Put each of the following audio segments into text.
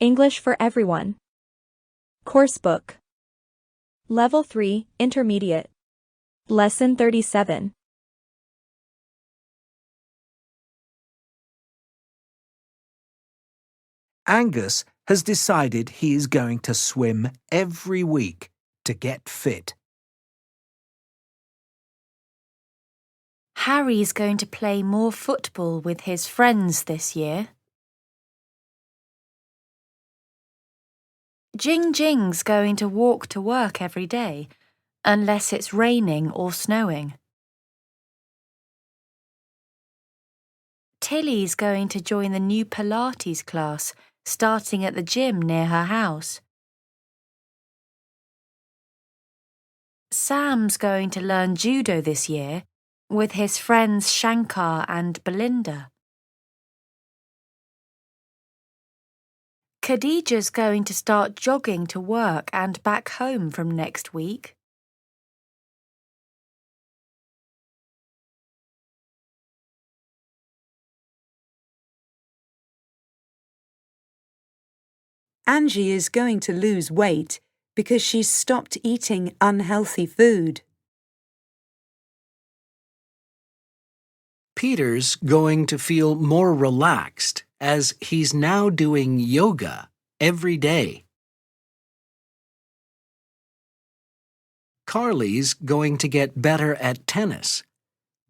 English for Everyone. Coursebook. Level 3, Intermediate. Lesson 37. Angus has decided he is going to swim every week to get fit. Harry's going to play more football with his friends this year. Jing's going to walk to work every day, unless it's raining or snowing. Tilly's going to join the new Pilates class starting at the gym near her house. Sam's going to learn judo this year with his friends Shankar and Belinda. Khadijah's going to start jogging to work and back home from next week. Angie is going to lose weight because she's stopped eating unhealthy food. Peter's going to feel more relaxed as he's now doing yoga every day. Carly's going to get better at tennis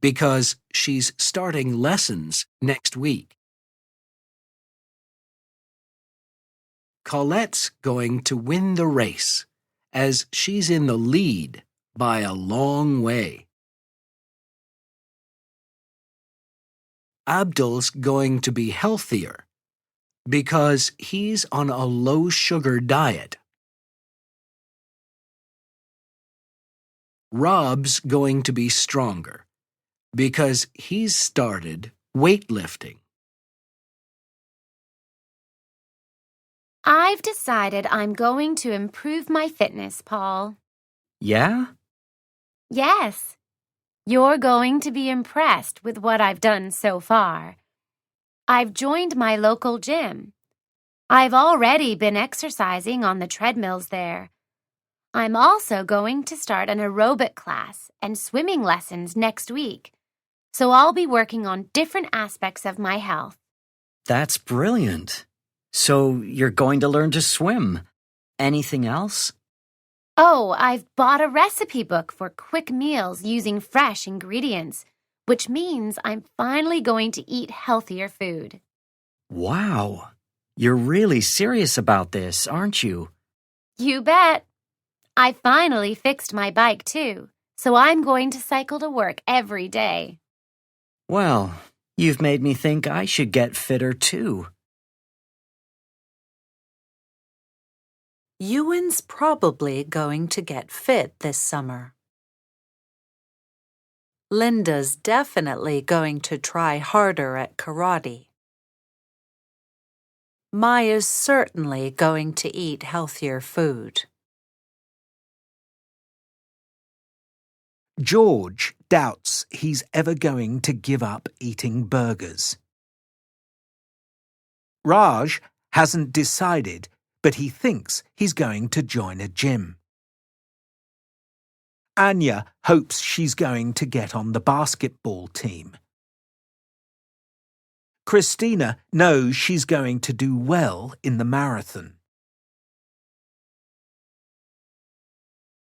because she's starting lessons next week. Colette's going to win the race as she's in the lead by a long way. Abdul's going to be healthier because he's on a low-sugar diet. Rob's going to be stronger because he's started weightlifting. I've decided I'm going to improve my fitness, Paul. Yeah? Yes. You're going to be impressed with what I've done so far. I've joined my local gym. I've already been exercising on the treadmills there. I'm also going to start an aerobic class and swimming lessons next week, so I'll be working on different aspects of my health. That's brilliant. So you're going to learn to swim. Anything else? Oh, I've bought a recipe book for quick meals using fresh ingredients, which means I'm finally going to eat healthier food. Wow. You're really serious about this, aren't you? You bet. I finally fixed my bike too, so I'm going to cycle to work every day. Well, you've made me think I should get fitter too. Ewan's probably going to get fit this summer. Linda's definitely going to try harder at karate. Maya's certainly going to eat healthier food. George doubts he's ever going to give up eating burgers. Raj hasn't decided, but he thinks he's going to join a gym. Anya hopes she's going to get on the basketball team. Christina knows she's going to do well in the marathon.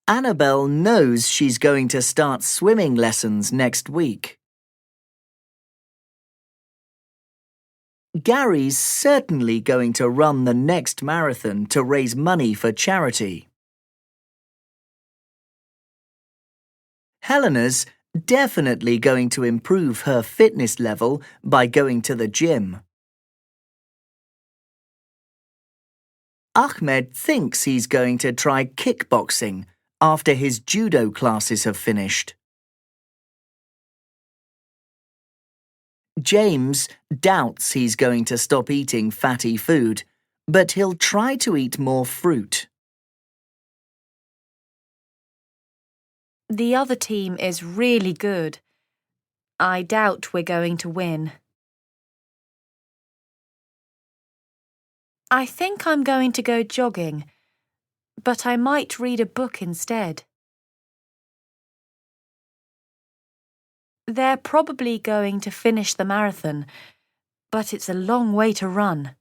Annabelle knows she's going to start swimming lessons next week. Gary's certainly going to run the next marathon to raise money for charity. Helena's definitely going to improve her fitness level by going to the gym. Ahmed thinks he's going to try kickboxing after his judo classes have finished. James doubts he's going to stop eating fatty food, but he'll try to eat more fruit. The other team is really good. I doubt we're going to win. I think I'm going to go jogging, but I might read a book instead. They're probably going to finish the marathon, but it's a long way to run.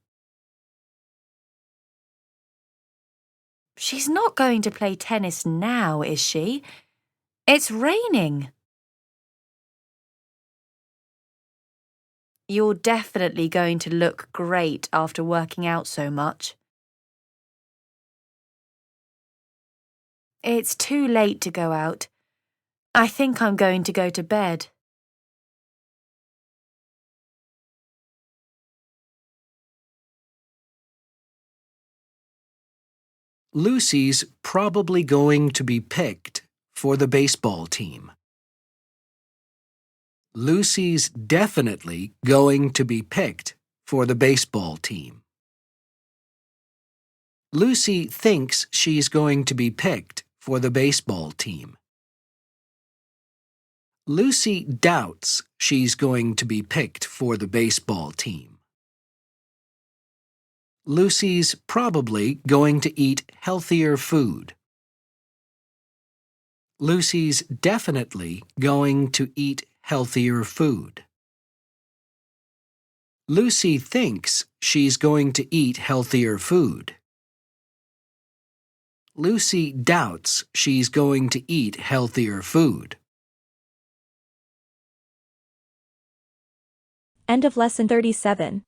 She's not going to play tennis now, is she? It's raining. You're definitely going to look great after working out so much. It's too late to go out. I think I'm going to go to bed. Lucy's probably going to be picked for the baseball team. Lucy's definitely going to be picked for the baseball team. Lucy thinks she's going to be picked for the baseball team. Lucy doubts she's going to be picked for the baseball team. Lucy's probably going to eat healthier food. Lucy's definitely going to eat healthier food. Lucy thinks she's going to eat healthier food. Lucy doubts she's going to eat healthier food. End of lesson 37.